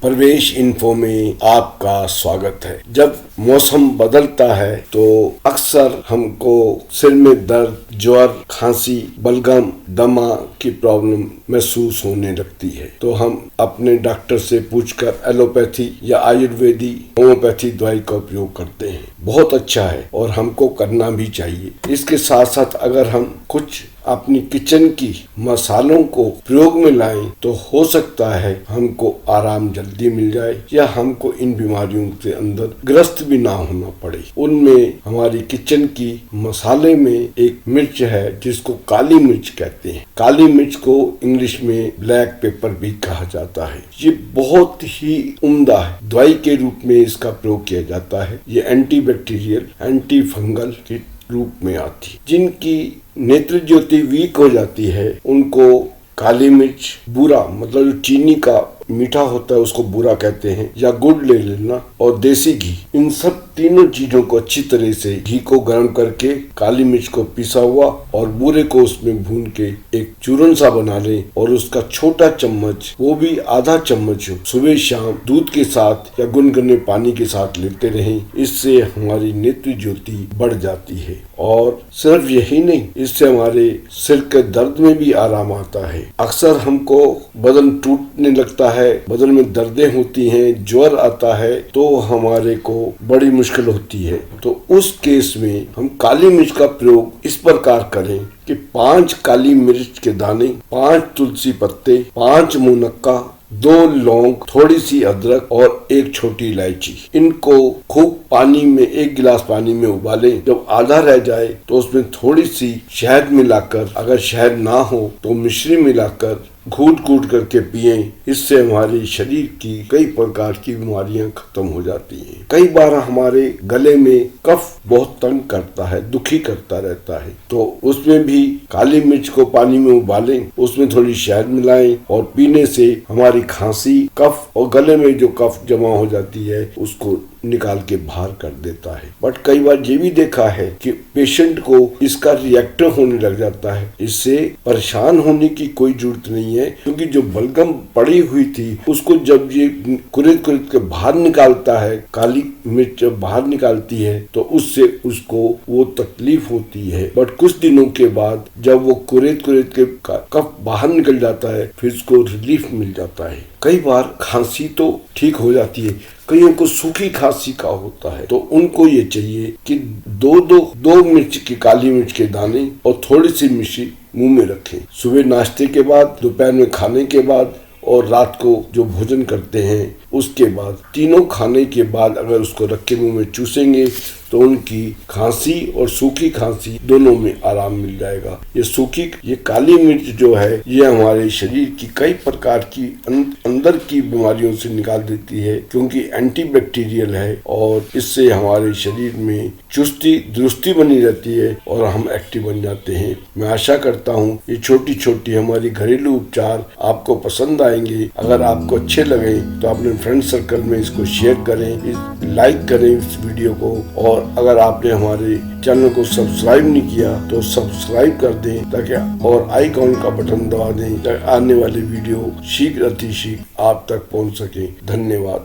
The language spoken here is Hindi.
प्रवेश इन्फो में आपका स्वागत है। जब मौसम बदलता है तो अक्सर हमको सिर में दर्द, ज्वर, खांसी, बलगम, दमा की प्रॉब्लम महसूस होने लगती है। तो हम अपने डॉक्टर से पूछकर एलोपैथी या आयुर्वेदी होम्योपैथी दवाई का उपयोग करते हैं। बहुत अच्छा है और हमको करना भी चाहिए। इसके साथ साथ अगर हम कुछ अपनी किचन की मसालों को प्रयोग में लाएं तो हो सकता है हमको आराम जल्दी मिल जाए या हमको इन बीमारियों से अंदर ग्रस्त भी ना होना पड़े। उनमें हमारी किचन की मसाले में एक मिर्च है जिसको काली मिर्च कहते हैं। काली मिर्च को इंग्लिश में ब्लैक पेपर भी कहा जाता है। ये बहुत ही उम्दा है। दवाई के रूप में इसका प्रयोग किया जाता है। ये एंटीबैक्टीरियल, एंटी फंगल के रूप में आती। जिनकी नेत्र ज्योति वीक हो जाती है उनको काली मिर्च, बूरा मतलब जो चीनी का मीठा होता है उसको बूरा कहते हैं, या गुड़ ले लेना और देसी घी, इन सब तीनों चीजों को अच्छी तरह से घी को गर्म करके काली मिर्च को पिसा हुआ और बूरे को उसमें भून के एक चूर्ण सा बना लें और उसका छोटा चम्मच, वो भी आधा चम्मच सुबह शाम दूध के साथ या गुनगुने पानी के साथ लेते रहें। इससे हमारी नेत्र ज्योति बढ़ जाती है। और सिर्फ यही नहीं, इससे हमारे सिर के दर्द में भी आराम आता है। अक्सर हमको बदन टूटने लगता है, बदन में दर्दें होती हैं, ज्वर आता है तो हमारे को बड़ी मुश्किल होती है। तो उस केस में हम काली मिर्च का प्रयोग इस प्रकार करें कि 5 काली मिर्च के दाने, 5 तुलसी पत्ते, 5 मुनक्का, 2 लौंग, थोड़ी सी अदरक और 1 छोटी इलायची, इनको खूब पानी में 1 गिलास पानी में उबालें। जब आधा रह जाए तो उसमें थोड़ी सी शहद मिलाकर, अगर शहद ना हो तो मिश्री मिलाकर घूट घूट करके पिए। इससे हमारे शरीर की कई प्रकार की बीमारियां खत्म हो जाती हैं। कई बार हमारे गले में कफ बहुत तंग करता है, दुखी करता रहता है, तो उसमें भी काली मिर्च को पानी में उबालें, उसमें थोड़ी शहद मिलाएं और पीने से हमारी खांसी, कफ और गले में जो कफ जमा हो जाती है उसको निकाल के बाहर कर देता है। बट कई बार ये भी देखा है कि पेशेंट को इसका रिएक्टर होने लग जाता है। इससे परेशान होने की कोई जरूरत नहीं है, क्योंकि जो बलगम पड़ी हुई थी उसको जब ये कुरेद कुरेद के बाहर निकालता है, काली मिर्च जब बाहर निकालती है तो उससे उसको वो तकलीफ होती है। बट कुछ दिनों के बाद जब वो कुरेद कुरेद के कफ बाहर निकल जाता है फिर उसको रिलीफ मिल जाता है। कई बार खांसी तो ठीक हो जाती है, कईयों को सूखी खांसी का होता है तो उनको ये चाहिए कि दो मिर्च की काली मिर्च के दाने और थोड़ी सी मिश्री मुंह में रखें। सुबह नाश्ते के बाद, दोपहर में खाने के बाद और रात को जो भोजन करते हैं उसके बाद, तीनों खाने के बाद अगर उसको रख के मुंह में चूसेंगे तो उनकी खांसी और सूखी खांसी दोनों में आराम मिल जाएगा। ये काली मिर्च जो है ये हमारे शरीर की कई प्रकार की अंदर की बीमारियों से निकाल देती है, क्योंकि एंटीबैक्टीरियल है और इससे हमारे शरीर में चुस्ती दुरुस्ती बनी रहती है और हम एक्टिव बन जाते हैं। मैं आशा करता हूँ ये छोटी छोटी हमारी घरेलू उपचार आपको पसंद आएंगे। अगर आपको अच्छे लगे तो अपने फ्रेंड सर्कल में इसको शेयर करें, लाइक करें इस वीडियो को, और अगर आपने हमारे चैनल को सब्सक्राइब नहीं किया तो सब्सक्राइब कर दें ताकि और आइकॉन का बटन दबा दें ताकि आने वाले वीडियो शीघ्र अतिशीघ्र आप तक पहुंच सके। धन्यवाद।